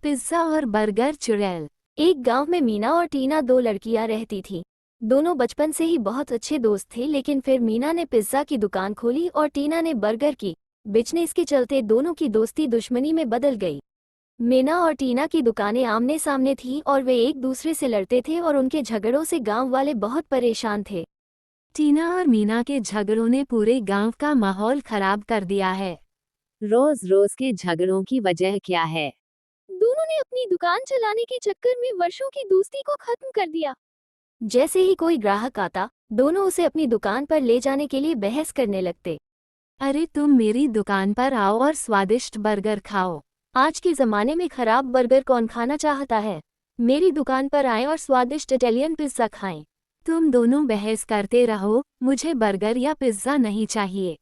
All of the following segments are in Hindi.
पिज्जा और बर्गर चुड़ैल। एक गांव में मीना और टीना दो लड़कियां रहती थीं। दोनों बचपन से ही बहुत अच्छे दोस्त थे, लेकिन फिर मीना ने पिज्जा की दुकान खोली और टीना ने बर्गर की। बिजनेस के चलते दोनों की दोस्ती दुश्मनी में बदल गई। मीना और टीना की दुकानें आमने सामने थीं और वे एक दूसरे से लड़ते थे और उनके झगड़ों से गांव वाले बहुत परेशान थे। टीना और मीना के झगड़ों ने पूरे गांव का माहौल खराब कर दिया है। रोज रोज के झगड़ों की वजह क्या है? दोनों ने अपनी दुकान चलाने के चक्कर में वर्षों की दोस्ती को खत्म कर दिया। जैसे ही कोई ग्राहक आता, दोनों उसे अपनी दुकान पर ले जाने के लिए बहस करने लगते। अरे तुम मेरी दुकान पर आओ और स्वादिष्ट बर्गर खाओ। आज के ज़माने में खराब बर्गर कौन खाना चाहता है? मेरी दुकान पर आएं और स्वादिष्ट इटालियन पिज्ज़ा खाएं। तुम दोनों बहस करते रहो, मुझे बर्गर या पिज्ज़ा नहीं चाहिए।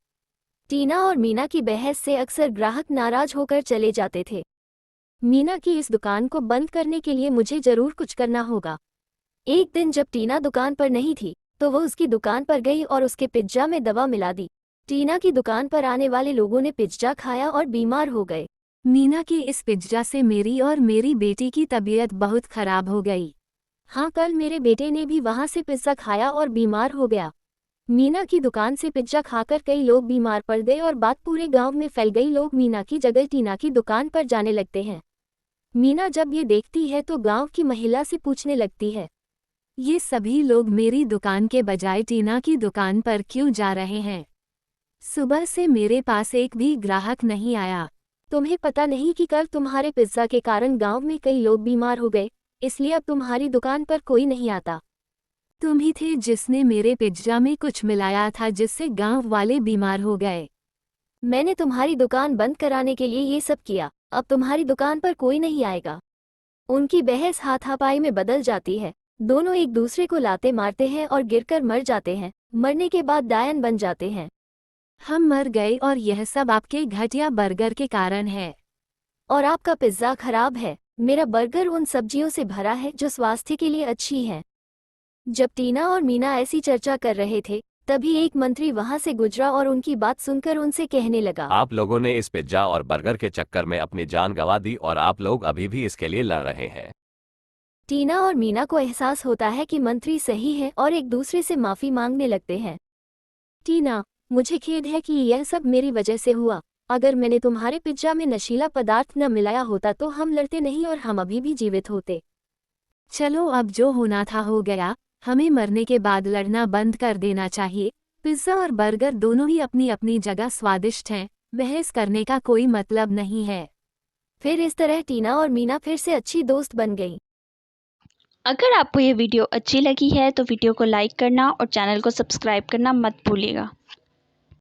टीना और मीना की बहस से अक्सर ग्राहक नाराज होकर चले जाते थे। मीना की इस दुकान को बंद करने के लिए मुझे जरूर कुछ करना होगा। एक दिन जब टीना दुकान पर नहीं थी, तो वो उसकी दुकान पर गई और उसके पिज्जा में दवा मिला दी। टीना की दुकान पर आने वाले लोगों ने पिज्जा खाया और बीमार हो गए। मीना की इस पिज्जा से मेरी और मेरी बेटी की तबीयत बहुत खराब हो गई। हाँ, कल मेरे बेटे ने भी वहाँ से पिज्जा खाया और बीमार हो गया। मीना की दुकान से पिज्जा खाकर कई लोग बीमार पड़ गए और बात पूरे गांव में फैल गई। लोग मीना की जगह टीना की दुकान पर जाने लगते हैं। मीना जब ये देखती है तो गांव की महिला से पूछने लगती है, ये सभी लोग मेरी दुकान के बजाय टीना की दुकान पर क्यों जा रहे हैं? सुबह से मेरे पास एक भी ग्राहक नहीं आया। तुम्हें पता नहीं कि कल तुम्हारे पिज्जा के कारण गांव में कई लोग बीमार हो गए, इसलिए अब तुम्हारी दुकान पर कोई नहीं आता। तुम ही थे जिसने मेरे पिज्जा में कुछ मिलाया था जिससे गांव वाले बीमार हो गए। मैंने तुम्हारी दुकान बंद कराने के लिए ये सब किया। अब तुम्हारी दुकान पर कोई नहीं आएगा। उनकी बहस हाथापाई में बदल जाती है। दोनों एक दूसरे को लाते मारते हैं और गिरकर मर जाते हैं। मरने के बाद डायन बन जाते हैं। हम मर गए और यह सब आपके घटिया बर्गर के कारण है। और आपका पिज्ज़ा खराब है। मेरा बर्गर उन सब्जियों से भरा है जो स्वास्थ्य के लिए अच्छी हैं। जब टीना और मीना ऐसी चर्चा कर रहे थे, तभी एक मंत्री वहां से गुजरा और उनकी बात सुनकर उनसे कहने लगा, आप लोगों ने इस पिज्जा और बर्गर के चक्कर में अपनी जान गंवा दी और आप लोग अभी भी इसके लिए लड़ रहे हैं। टीना और मीना को एहसास होता है कि मंत्री सही है और एक दूसरे से माफी मांगने लगते हैं। टीना, मुझे खेद है कि यह सब मेरी वजह से हुआ। अगर मैंने तुम्हारे पिज्जा में नशीला पदार्थ न मिलाया होता तो हम लड़ते नहीं और हम अभी भी जीवित होते। चलो, अब जो होना था हो गया। हमें मरने के बाद लड़ना बंद कर देना चाहिए। पिज्जा और बर्गर दोनों ही अपनी अपनी जगह स्वादिष्ट हैं। बहस करने का कोई मतलब नहीं है। फिर इस तरह टीना और मीना फिर से अच्छी दोस्त बन गई। अगर आपको ये वीडियो अच्छी लगी है तो वीडियो को लाइक करना और चैनल को सब्सक्राइब करना मत भूलिएगा।